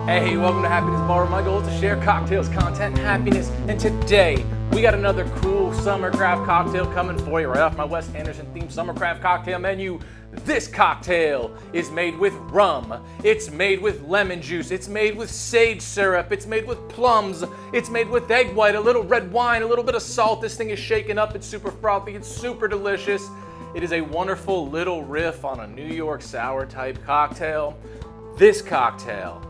Hey, welcome to Happiness Bar. My goal is to share cocktails, content, and happiness. And today, we got another cool summer craft cocktail coming for you right off my Wes Anderson themed summer craft cocktail menu. This cocktail is made with rum, it's made with lemon juice, it's made with sage syrup, it's made with plums, it's made with egg white, a little red wine, a little bit of salt. This thing is shaken up, it's super frothy, it's super delicious. It is a wonderful little riff on a New York sour type cocktail. This cocktail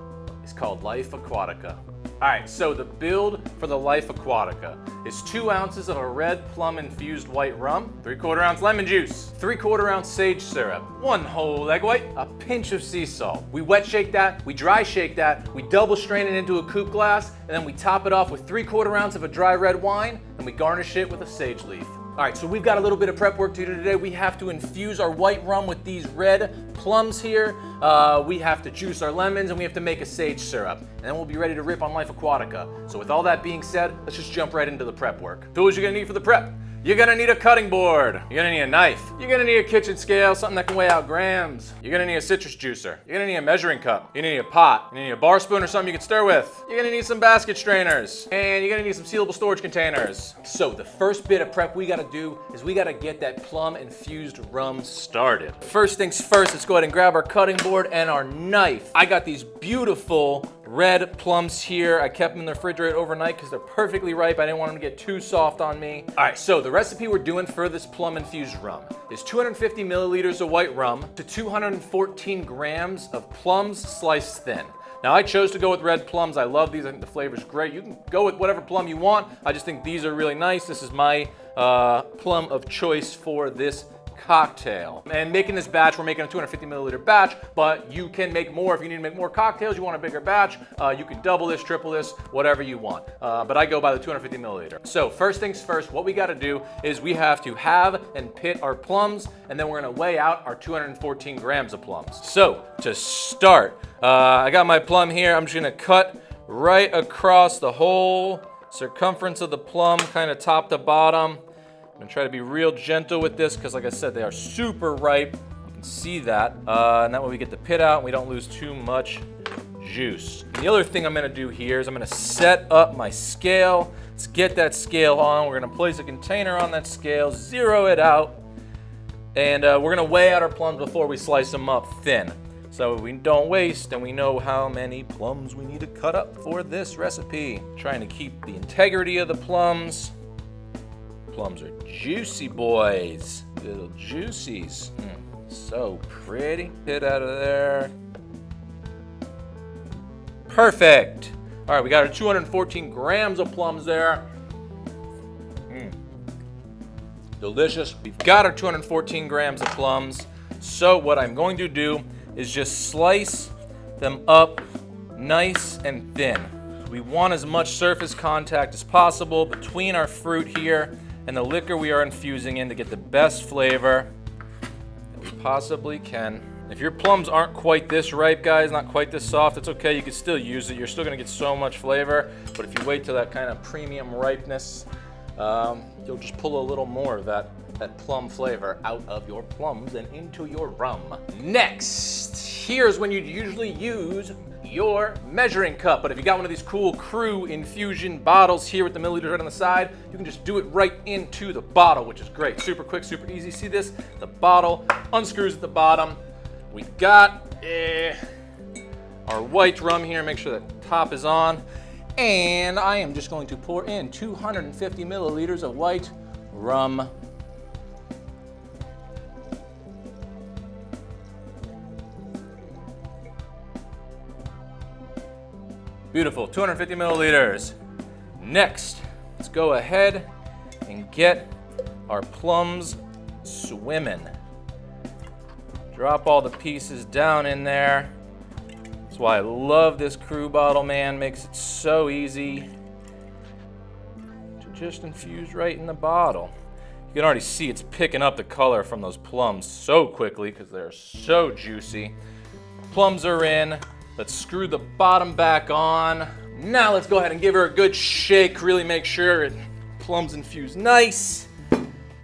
is called Life Aquatica. All right, so the build for the Life Aquatica is 2 ounces of a red plum infused white rum, 3/4 ounce lemon juice, 3/4 ounce sage syrup, 1 whole egg white, a pinch of sea salt. We wet shake that, we dry shake that, we double strain it into a coupe glass, and then we top it off with 3/4 ounce of a dry red wine, and we garnish it with a sage leaf. All right, so we've got a little bit of prep work to do today. We have to infuse our white rum with these red plums here. We have to juice our lemons, and we have to make a sage syrup. And then we'll be ready to rip on Life Aquatica. So with all that being said, let's just jump right into the prep work. Tools you're gonna need for the prep. You're gonna need a cutting board. You're gonna need a knife. You're gonna need a kitchen scale, something that can weigh out grams. You're gonna need a citrus juicer. You're gonna need a measuring cup. You're gonna need a pot. You're gonna need a bar spoon or something you can stir with. You're gonna need some basket strainers. And you're gonna need some sealable storage containers. So the first bit of prep we gotta do is we gotta get that plum infused rum started. First things first, let's go ahead and grab our cutting board and our knife. I got these beautiful red plums here. I kept them in the refrigerator overnight because they're perfectly ripe. I didn't want them to get too soft on me. All right, so the recipe we're doing for this plum infused rum is 250 milliliters of white rum to 214 grams of plums sliced thin. Now I chose to go with red plums. I love these. I think the flavor's great. You can go with whatever plum you want. I just think these are really nice. This is my plum of choice for this cocktail. And making this batch, we're making a 250 milliliter batch, but you can make more if you need to make more cocktails. You want a bigger batch, you can double this, triple this, whatever you want. But I go by the 250 milliliter. So first things first, what we got to do is we have to halve and pit our plums, and then we're going to weigh out our 214 grams of plums. So to start, I got my plum here. I'm just going to cut right across the whole circumference of the plum, kind of top to bottom. I'm gonna try to be real gentle with this because, like I said, they are super ripe. You can see that. And that way we get the pit out and we don't lose too much juice. And the other thing I'm gonna do here is I'm gonna set up my scale. Let's get that scale on. We're gonna place a container on that scale, zero it out, and we're gonna weigh out our plums before we slice them up thin. So we don't waste and we know how many plums we need to cut up for this recipe. Trying to keep the integrity of the plums. Plums are juicy boys, little juicies. So pretty. Hit out of there. Perfect. All right, we got our 214 grams of plums there. Delicious. We've got our 214 grams of plums. So what I'm going to do is just slice them up nice and thin. We want as much surface contact as possible between our fruit here and the liquor we are infusing in to get the best flavor that we possibly can. If your plums aren't quite this ripe, guys, not quite this soft, it's okay. You can still use it. You're still gonna get so much flavor. But if you wait till that kind of premium ripeness, you'll just pull a little more of that plum flavor out of your plums and into your rum. Next, here's when you'd usually use your measuring cup. But if you got one of these cool crew infusion bottles here with the milliliters right on the side, you can just do it right into the bottle, which is great. Super quick, super easy. See this? The bottle unscrews at the bottom. We got our white rum here. Make sure that top is on. And I am just going to pour in 250 milliliters of white rum. Beautiful, 250 milliliters. Next, let's go ahead and get our plums swimming. Drop all the pieces down in there. That's why I love this crew bottle, man. Makes it so easy to just infuse right in the bottle. You can already see it's picking up the color from those plums so quickly because they're so juicy. Plums are in. Let's screw the bottom back on. Now let's go ahead and give her a good shake. Really make sure it plums infused nice.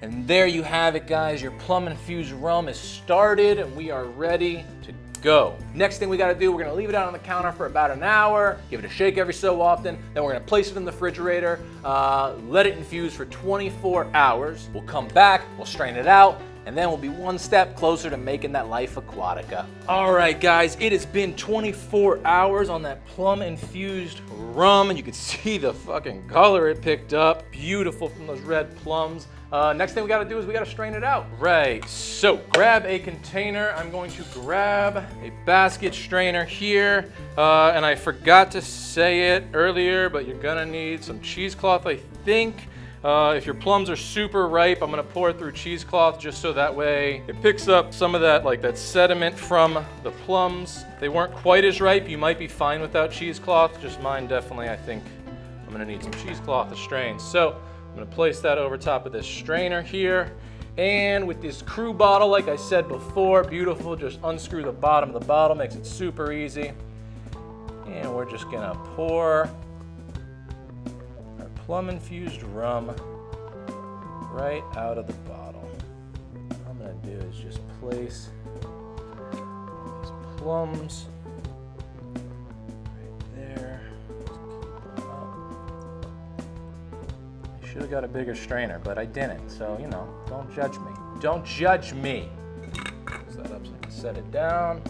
And there you have it, guys. Your plum infused rum is started and we are ready to go. Next thing we gotta do, we're gonna leave it out on the counter for about an hour, give it a shake every so often, then we're gonna place it in the refrigerator, let it infuse for 24 hours. We'll come back, we'll strain it out, and then we'll be one step closer to making that Life Aquatica. All right, guys, it has been 24 hours on that Plum Infused Rum, and you can see the fucking color it picked up. Beautiful from those red plums. Next thing we gotta do is we gotta strain it out. Right, so grab a container. I'm going to grab a basket strainer here. And I forgot to say it earlier, but you're gonna need some cheesecloth, I think. If your plums are super ripe, I'm gonna pour it through cheesecloth just so that way it picks up some of that, like that sediment from the plums. If they weren't quite as ripe, you might be fine without cheesecloth. Just mine, definitely, I think I'm gonna need some cheesecloth to strain. So I'm gonna place that over top of this strainer here. And with this crew bottle, like I said before, beautiful, just unscrew the bottom of the bottle, makes it super easy. And we're just gonna pour Plum Infused Rum right out of the bottle. What I'm gonna do is just place these plums right there. Just keep them up. I should have got a bigger strainer, but I didn't. So, you know, don't judge me. Don't judge me. Close that up so I can set it down.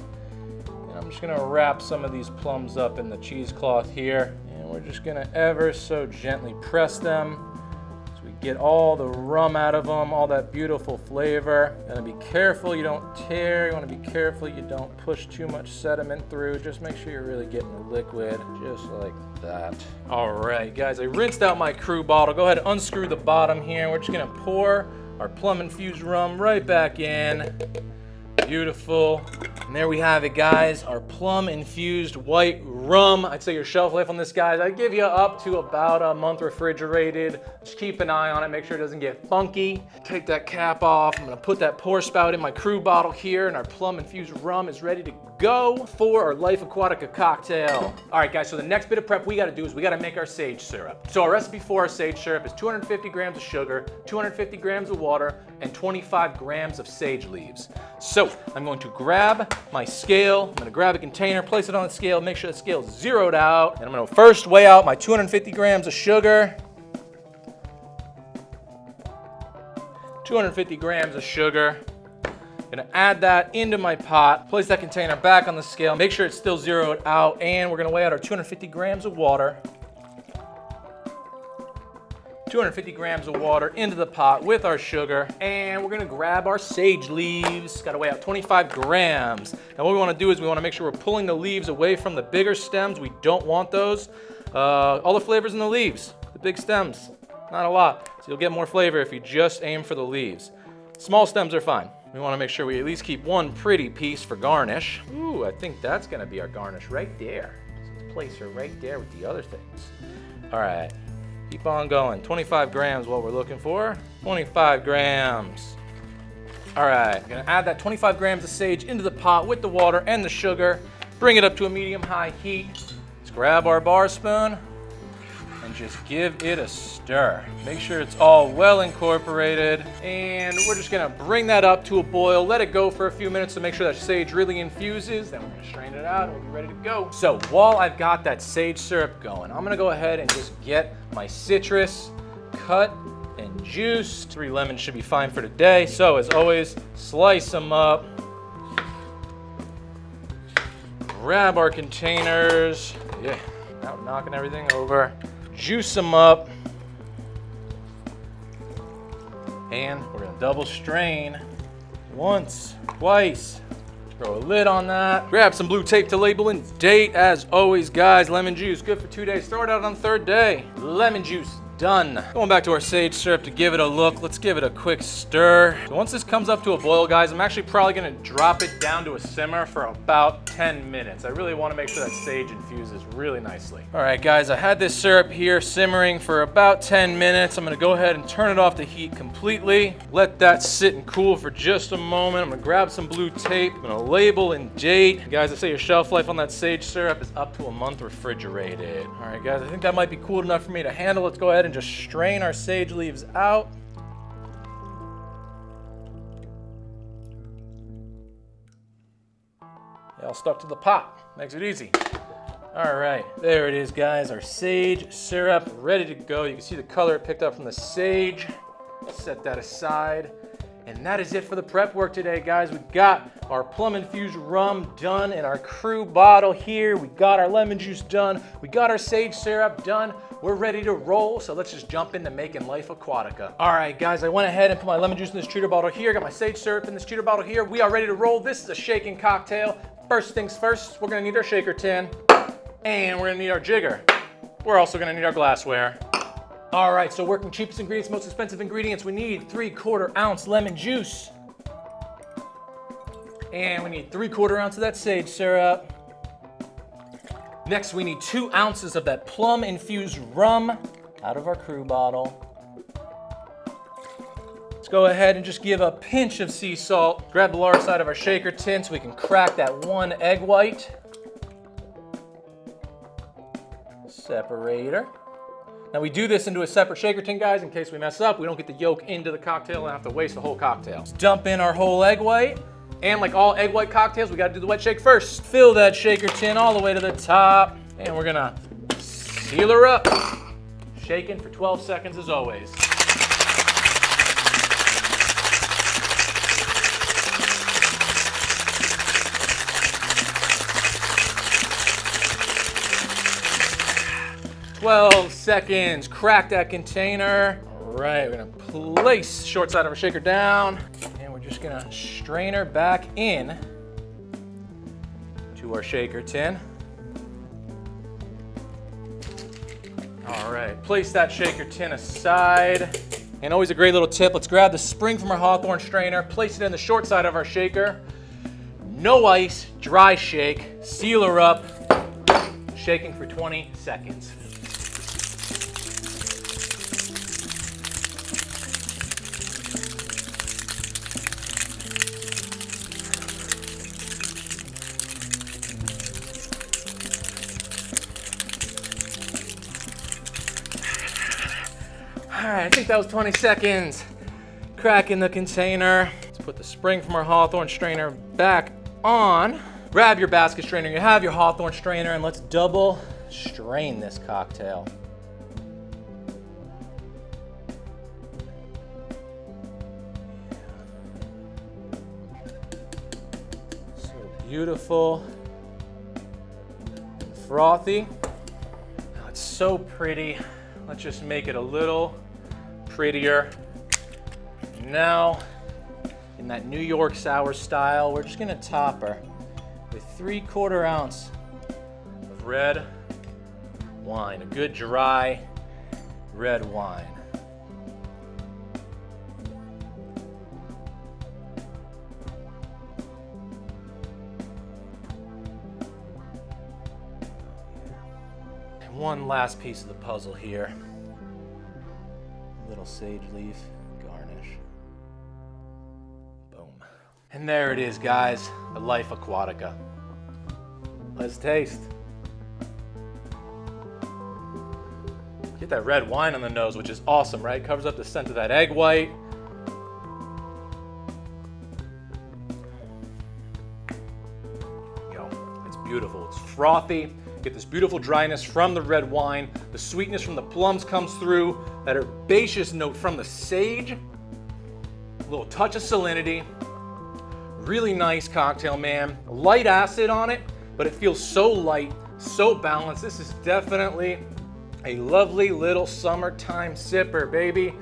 And I'm just gonna wrap some of these plums up in the cheesecloth here. We're just gonna ever so gently press them so we get all the rum out of them, all that beautiful flavor. Gotta be careful you don't tear. You wanna be careful you don't push too much sediment through. Just make sure you're really getting the liquid, just like that. All right, guys, I rinsed out my crew bottle. Go ahead and unscrew the bottom here. We're just gonna pour our Plum Infused Rum right back in. Beautiful. And there we have it, guys, our Plum Infused white rum. I'd say your shelf life on this, guys, I'd give you up to about a month refrigerated. Just keep an eye on it, make sure it doesn't get funky. Take that cap off. I'm gonna put that pour spout in my crew bottle here, and our Plum Infused rum is ready to go for our Life Aquatica cocktail. All right, guys, so the next bit of prep we gotta do is we gotta make our sage syrup. So our recipe for our sage syrup is 250 grams of sugar, 250 grams of water, and 25 grams of sage leaves. So I'm going to grab my scale, I'm gonna grab a container, place it on the scale, make sure the scale is zeroed out, and I'm gonna first weigh out my 250 grams of sugar. 250 grams of sugar. Gonna add that into my pot, place that container back on the scale, make sure it's still zeroed out, and we're gonna weigh out our 250 grams of water. 250 grams of water into the pot with our sugar, and we're gonna grab our sage leaves. Gotta weigh out 25 grams. And what we wanna do is we wanna make sure we're pulling the leaves away from the bigger stems. We don't want those. All the flavors in the leaves, the big stems, not a lot. So you'll get more flavor if you just aim for the leaves. Small stems are fine. We wanna make sure we at least keep one pretty piece for garnish. Ooh, I think that's gonna be our garnish right there. So let's place her right there with the other things. All right. Keep on going. 25 grams what we're looking for. 25 grams. All right, I'm gonna add that 25 grams of sage into the pot with the water and the sugar. Bring it up to a medium-high heat. Let's grab our bar spoon and just give it a stir. Make sure it's all well incorporated. And we're just gonna bring that up to a boil, let it go for a few minutes to make sure that sage really infuses. Then we're gonna strain it out and we'll be ready to go. So while I've got that sage syrup going, I'm gonna go ahead and just get my citrus cut and juiced. 3 lemons should be fine for today. So as always, slice them up. Grab our containers. Yeah, without knocking everything over. Juice them up, and we're gonna double strain once, twice. Throw a lid on that. Grab some blue tape to label and date. As always, guys, lemon juice, good for 2 days. Throw it out on the 3rd day. Lemon juice, done. Going back to our sage syrup to give it a look. Let's give it a quick stir. So once this comes up to a boil, guys, I'm actually probably gonna drop it down to a simmer for about 10 minutes. I really wanna make sure that sage infuses really nicely. All right, guys, I had this syrup here simmering for about 10 minutes. I'm gonna go ahead and turn it off the heat completely. Let that sit and cool for just a moment. I'm gonna grab some blue tape. I'm gonna label and date. Guys, I say your shelf life on that sage syrup is up to a month refrigerated. All right, guys, I think that might be cool enough for me to handle. Let's go ahead and just strain our sage leaves out. Yeah, I'll stuck to the pot. Makes it easy. All right, there it is, guys. Our sage syrup ready to go. You can see the color it picked up from the sage. Set that aside. And that is it for the prep work today, guys. We've got our Plum Infused Rum done in our crew bottle here. We got our lemon juice done. We got our sage syrup done. We're ready to roll, so let's just jump into making life Aquatica. All right, guys, I went ahead and put my lemon juice in this treater bottle here. Got my sage syrup in this treater bottle here. We are ready to roll. This is a shaking cocktail. First things first, we're gonna need our shaker tin, and we're gonna need our jigger. We're also gonna need our glassware. All right, so working cheapest ingredients, most expensive ingredients, we need 3/4 ounce lemon juice. And we need 3/4 ounce of that sage syrup. Next, we need 2 ounces of that Plum Infused Rum out of our crew bottle. Let's go ahead and just give a pinch of sea salt. Grab the lower side of our shaker tin so we can crack that 1 egg white. Separator. Now we do this into a separate shaker tin, guys, in case we mess up. We don't get the yolk into the cocktail and have to waste the whole cocktail. Let's dump in our whole egg white. And like all egg white cocktails, we gotta do the wet shake first. Fill that shaker tin all the way to the top. And we're gonna seal her up. Shaking for 12 seconds as always. Seconds, crack that container. All right, we're gonna place the short side of our shaker down, and we're just gonna strain her back in to our shaker tin. All right, place that shaker tin aside. And always a great little tip, let's grab the spring from our hawthorn strainer, place it in the short side of our shaker. No ice, dry shake, seal her up, shaking for 20 seconds. All right, I think that was 20 seconds. Crack in the container. Let's put the spring from our hawthorn strainer back on. Grab your basket strainer, you have your hawthorn strainer, and let's double strain this cocktail. So beautiful. Frothy. Oh, it's so pretty. Let's just make it a little prettier. Now, in that New York sour style, we're just gonna top her with 3/4 ounce of red wine, a good dry red wine. And one last piece of the puzzle here. A little sage leaf garnish. Boom. And there it is, guys, the life Aquatica. Let's taste. Get that red wine on the nose, which is awesome, right? Covers up the scent of that egg white. Yo, it's beautiful. It's frothy. Get this beautiful dryness from the red wine. The sweetness from the plums comes through. That herbaceous note from the sage. A little touch of salinity. Really nice cocktail, man. Light acid on it, but it feels so light, so balanced. This is definitely a lovely little summertime sipper, baby.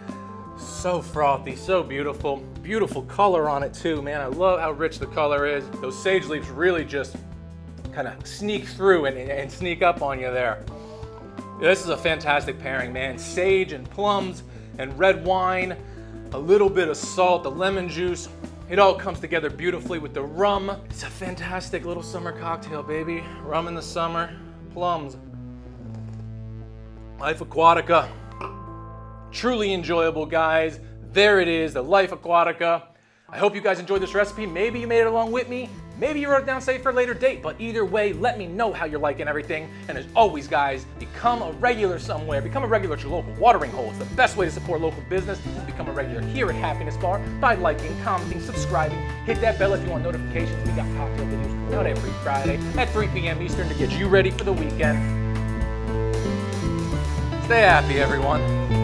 So frothy, so beautiful. Beautiful color on it too, man. I love how rich the color is. Those sage leaves really just kind of sneak through and sneak up on you there. This is a fantastic pairing, man. Sage and plums and red wine, a little bit of salt, the lemon juice. It all comes together beautifully with the rum. It's a fantastic little summer cocktail, baby. Rum in the summer, plums. Life Aquatica. Truly enjoyable, guys. There it is, the Life Aquatica. I hope you guys enjoyed this recipe. Maybe you made it along with me. Maybe you wrote it down, save for a later date, but either way, let me know how you're liking everything. And as always, guys, become a regular somewhere. Become a regular at your local watering hole. It's the best way to support local business is become a regular here at Happiness Bar by liking, commenting, subscribing. Hit that bell if you want notifications. We got cocktail videos coming out every Friday at 3 p.m. Eastern to get you ready for the weekend. Stay happy, everyone.